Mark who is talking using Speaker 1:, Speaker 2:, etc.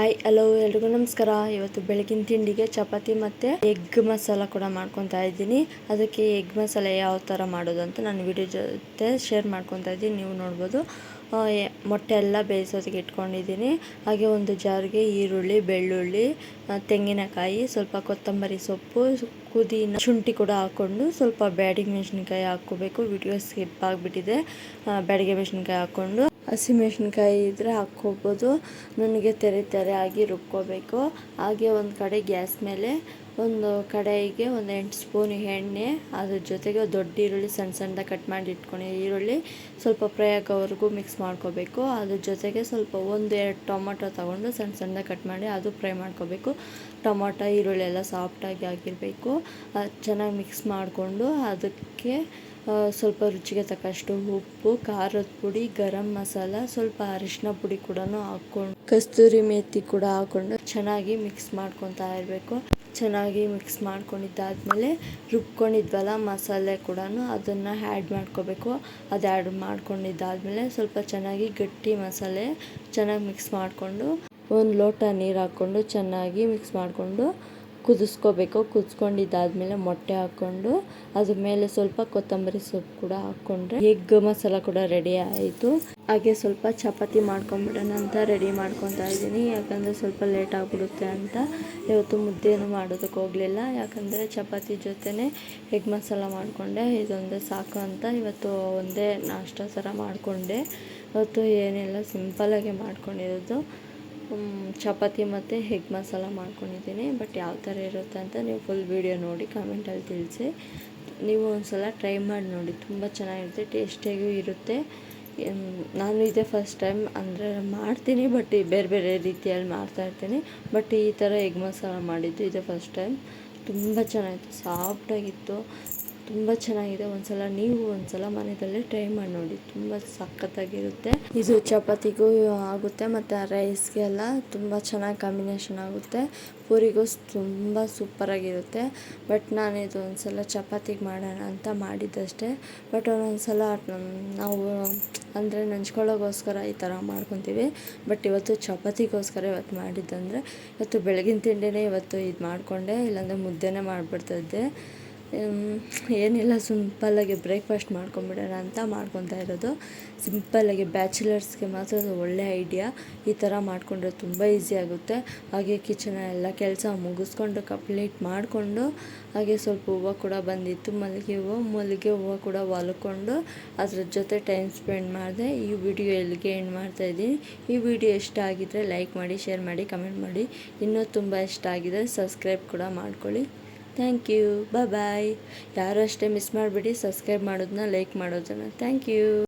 Speaker 1: Hello ಎಲ್ರಿಗೂ ನಮಸ್ಕಾರ. ಇವತ್ತು ಬೆಳಗಿನ ತಿಂಡಿಗೆ ಚಪಾತಿ ಮತ್ತು ಎಗ್ ಮಸಾಲ ಕೂಡ ಮಾಡ್ಕೊತಾ ಇದ್ದೀನಿ. ಅದಕ್ಕೆ ಎಗ್ ಮಸಾಲೆ ಯಾವ ಥರ ಮಾಡೋದು ಅಂತ ನಾನು ವಿಡಿಯೋ ಜೊತೆ ಶೇರ್ ಮಾಡ್ಕೊತಾ ಇದ್ದೀನಿ, ನೀವು ನೋಡ್ಬೋದು. ಮೊಟ್ಟೆ ಎಲ್ಲ ಬೇಯಿಸೋದಕ್ಕೆ ಇಟ್ಕೊಂಡಿದ್ದೀನಿ. ಹಾಗೆ ಒಂದು ಜಾರ್ಗೆ ಈರುಳ್ಳಿ, ಬೆಳ್ಳುಳ್ಳಿ, ತೆಂಗಿನಕಾಯಿ, ಸ್ವಲ್ಪ ಕೊತ್ತಂಬರಿ ಸೊಪ್ಪು, ಪುದೀನ, ಶುಂಠಿ ಕೂಡ ಹಾಕ್ಕೊಂಡು ಸ್ವಲ್ಪ ಬ್ಯಾಡಿಗೆ ಮೆಣಸಿನ್ಕಾಯಿ ಹಾಕ್ಕೋಬೇಕು. ವಿಡಿಯೋ ಸ್ಕಿಪ್ ಆಗಿಬಿಟ್ಟಿದೆ. ಬ್ಯಾಡಿಗೆ ಮೆಣಸಿನ್ಕಾಯಿ ಹಾಕ್ಕೊಂಡು ಹಸಿಮೆಣಸಿನ್ಕಾಯಿ ಇದ್ದರೆ ಹಾಕ್ಕೋಬೋದು. ನನಗೆ ತೆರೆ ಆಗಿ ರುಬ್ಕೋಬೇಕು. ಹಾಗೆ ಒಂದು ಕಡೆ ಗ್ಯಾಸ್ ಮೇಲೆ ಒಂದು ಕಡಾಯಿಗೆ ಒಂದು 8 ಸ್ಪೂನ್ ಎಣ್ಣೆ, ಅದ್ರ ಜೊತೆಗೆ ದೊಡ್ಡ ಈರುಳ್ಳಿ ಸಣ್ಣ ಸಣ್ಣದಾಗಿ ಕಟ್ ಮಾಡಿ ಇಟ್ಕೊಂಡು ಈರುಳ್ಳಿ ಸ್ವಲ್ಪ ಫ್ರೈ ಆಗೋವರೆಗೂ ಮಿಕ್ಸ್ ಮಾಡ್ಕೋಬೇಕು. ಅದ್ರ ಜೊತೆಗೆ ಸ್ವಲ್ಪ 1-2 ಟೊಮೊಟೊ ತೊಗೊಂಡು ಸಣ್ಣ ಸಣ್ಣದಾಗಿ ಕಟ್ ಮಾಡಿ ಅದು ಫ್ರೈ ಮಾಡ್ಕೋಬೇಕು. ಟೊಮೊಟೊ ಈರುಳ್ಳಿ ಎಲ್ಲ ಸಾಫ್ಟಾಗಿ ಆಗಿರಬೇಕು. ಚೆನ್ನಾಗಿ ಮಿಕ್ಸ್ ಮಾಡಿಕೊಂಡು ಅದಕ್ಕೆ ಸ್ವಲ್ಪ ರುಚಿಗೆ ತಕ್ಕಷ್ಟು ಉಪ್ಪು, ಖಾರದ ಪುಡಿ, ಗರಂ ಮಸಾಲ, ಸ್ವಲ್ಪ ಅರಿಶಿನ ಪುಡಿ ಕೂಡ ಹಾಕ್ಕೊಂಡು, ಕಸ್ತೂರಿ ಮೇಥಿ ಕೂಡ ಹಾಕ್ಕೊಂಡು ಚೆನ್ನಾಗಿ ಮಿಕ್ಸ್ ಮಾಡ್ಕೊತಾ ಇರಬೇಕು. ಚೆನ್ನಾಗಿ ಮಿಕ್ಸ್ ಮಾಡ್ಕೊಂಡಿದ್ದಾದಮೇಲೆ ರುಬ್ಕೊಂಡಿದ್ವಲ್ಲ ಮಸಾಲೆ ಕೂಡ ಅದನ್ನು ಆ್ಯಡ್ ಮಾಡ್ಕೋಬೇಕು. ಅದು ಆ್ಯಡ್ ಮಾಡ್ಕೊಂಡಿದ್ದಾದಮೇಲೆ ಸ್ವಲ್ಪ ಚೆನ್ನಾಗಿ ಗಟ್ಟಿ ಮಸಾಲೆ ಚೆನ್ನಾಗಿ ಮಿಕ್ಸ್ ಮಾಡಿಕೊಂಡು 1 ಲೋಟ ನೀರು ಹಾಕ್ಕೊಂಡು ಚೆನ್ನಾಗಿ ಮಿಕ್ಸ್ ಮಾಡಿಕೊಂಡು ಕುದಿಸ್ಕೋಬೇಕು. ಕುದಿಸ್ಕೊಂಡಿದ್ದಾದಮೇಲೆ ಮೊಟ್ಟೆ ಹಾಕ್ಕೊಂಡು ಅದ್ರ ಮೇಲೆ ಸ್ವಲ್ಪ ಕೊತ್ತಂಬರಿ ಸೊಪ್ಪು ಕೂಡ ಹಾಕ್ಕೊಂಡ್ರೆ ಎಗ್ ಮಸಾಲ ಕೂಡ ರೆಡಿ ಆಯಿತು. ಹಾಗೆ ಸ್ವಲ್ಪ ಚಪಾತಿ ಮಾಡ್ಕೊಂಬಿಡೋಣ ಅಂತ ರೆಡಿ ಮಾಡ್ಕೊತಾ ಇದ್ದೀನಿ. ಯಾಕಂದರೆ ಸ್ವಲ್ಪ ಲೇಟ್ ಆಗಿಬಿಡುತ್ತೆ ಅಂತ ಇವತ್ತು ಮುದ್ದೆನೂ ಮಾಡೋದಕ್ಕೆ ಹೋಗಲಿಲ್ಲ. ಯಾಕಂದರೆ ಚಪಾತಿ ಜೊತೆನೇ ಎಗ್ ಮಸಾಲ ಮಾಡಿಕೊಂಡೆ, ಇದೊಂದೇ ಸಾಕು ಅಂತ ಇವತ್ತು ಒಂದೇ ನಾಷ್ಟ ಥರ ಮಾಡಿಕೊಂಡೆ. ಇವತ್ತು ಏನೆಲ್ಲ ಸಿಂಪಲಾಗಿ ಮಾಡ್ಕೊಂಡಿರೋದು ಚಪಾತಿ ಮತ್ತು ಎಗ್ ಮಸಾಲ ಮಾಡ್ಕೊಂಡಿದ್ದೀನಿ. ಬಟ್ ಯಾವ ಥರ ಇರುತ್ತೆ ಅಂತ ನೀವು ಫುಲ್ ವೀಡಿಯೋ ನೋಡಿ ಕಮೆಂಟಲ್ಲಿ ತಿಳಿಸಿ. ನೀವು ಒಂದು ಸಲ ಟ್ರೈ ಮಾಡಿ ನೋಡಿ, ತುಂಬ ಚೆನ್ನಾಗಿರುತ್ತೆ, ಟೇಸ್ಟಿಯಾಗೂ ಇರುತ್ತೆ. ನಾನು ಇದೇ ಫಸ್ಟ್ ಟೈಮ್ ಅಂದರೆ ಮಾಡ್ತೀನಿ, ಬಟ್ ಬೇರೆ ಬೇರೆ ರೀತಿಯಲ್ಲಿ ಮಾಡ್ತಾಯಿರ್ತೀನಿ. ಬಟ್ ಈ ಥರ ಎಗ್ ಮಸಾಲ ಮಾಡಿದ್ದು ಇದೇ ಫಸ್ಟ್ ಟೈಮ್. ತುಂಬ ಚೆನ್ನಾಗಿತ್ತು, ಸಾಫ್ಟಾಗಿತ್ತು, ತುಂಬ ಚೆನ್ನಾಗಿದೆ. ನೀವು ಒಂದ್ಸಲ ಮನೆಯಲ್ಲೇ ಟ್ರೈ ಮಾಡಿ ನೋಡಿ, ತುಂಬ ಸಖತ್ತಾಗಿರುತ್ತೆ. ಇದು ಚಪಾತಿಗೂ ಆಗುತ್ತೆ ಮತ್ತು ರೈಸ್ಗೆಲ್ಲ ತುಂಬ ಚೆನ್ನಾಗಿ ಕಾಂಬಿನೇಷನ್ ಆಗುತ್ತೆ. ಪೂರಿಗೂ ತುಂಬ ಸೂಪರಾಗಿರುತ್ತೆ. ಬಟ್ ನಾನಿದು ಒಂದ್ಸಲ ಚಪಾತಿಗೆ ಮಾಡೋಣ ಅಂತ ಮಾಡಿದ್ದಷ್ಟೇ. ಬಟ್ ಒಂದೊಂದ್ಸಲ ನಾವು ಅಂದರೆ ನಂಚ್ಕೊಳ್ಳೋಗೋಸ್ಕರ ಈ ಥರ ಮಾಡ್ಕೊತೀವಿ. ಬಟ್ ಇವತ್ತು ಚಪಾತಿಗೋಸ್ಕರ ಇವತ್ತು ಮಾಡಿದ್ದಂದರೆ ಇವತ್ತು ಬೆಳಗಿನ ತಿಂಡಿನೇ ಇವತ್ತು ಇದು ಮಾಡಿಕೊಂಡೆ, ಇಲ್ಲಾಂದರೆ ಮುದ್ದೆನೇ ಮಾಡಿಬಿಡ್ತಿದ್ದೆ. ಏನಿಲ್ಲ, ಸಿಂಪಲ್ಲಾಗಿ ಬ್ರೇಕ್ಫಾಸ್ಟ್ ಮಾಡ್ಕೊಂಬಿಡೋಣ ಅಂತ ಮಾಡ್ಕೊತಾ ಇರೋದು. ಸಿಂಪಲ್ಲಾಗಿ ಬ್ಯಾಚುಲರ್ಸ್ಗೆ ಮಾತ್ರ ಅದು ಒಳ್ಳೆ ಐಡಿಯಾ. ಈ ಥರ ಮಾಡಿಕೊಂಡ್ರೆ ತುಂಬ ಈಸಿ ಆಗುತ್ತೆ. ಹಾಗೆ ಕಿಚನ ಎಲ್ಲ ಕೆಲಸ ಮುಗಿಸ್ಕೊಂಡು ಕಂಪ್ಲೀಟ್ ಮಾಡಿಕೊಂಡು ಹಾಗೆ ಸ್ವಲ್ಪ ಹೂವು ಕೂಡ ಬಂದಿತ್ತು, ಮಲ್ಲಿಗೆ ಹೂವು ಕೂಡ ಹೊಲ್ಕೊಂಡು ಅದ್ರ ಜೊತೆ ಟೈಮ್ ಸ್ಪೆಂಡ್ ಮಾಡಿದೆ. ಈ ವಿಡಿಯೋ ಎಲ್ಲಿಗೆ ಎಂಡ್ ಮಾಡ್ತಾಯಿದ್ದೀನಿ. ಈ ವಿಡಿಯೋ ಇಷ್ಟ ಆಗಿದ್ದರೆ ಲೈಕ್ ಮಾಡಿ, ಶೇರ್ ಮಾಡಿ, ಕಮೆಂಟ್ ಮಾಡಿ. ಇನ್ನೂ ತುಂಬ ಇಷ್ಟ ಆಗಿದೆ ಸಬ್ಸ್ಕ್ರೈಬ್ ಕೂಡ ಮಾಡ್ಕೊಳ್ಳಿ. Thank you, bye. ಯಾರು ಅಷ್ಟೇ ಮಿಸ್ ಮಾಡಿಬಿಡಿ ಸಬ್ಸ್ಕ್ರೈಬ್ ಮಾಡೋದನ್ನ, ಲೈಕ್ ಮಾಡೋದನ್ನು. Thank you.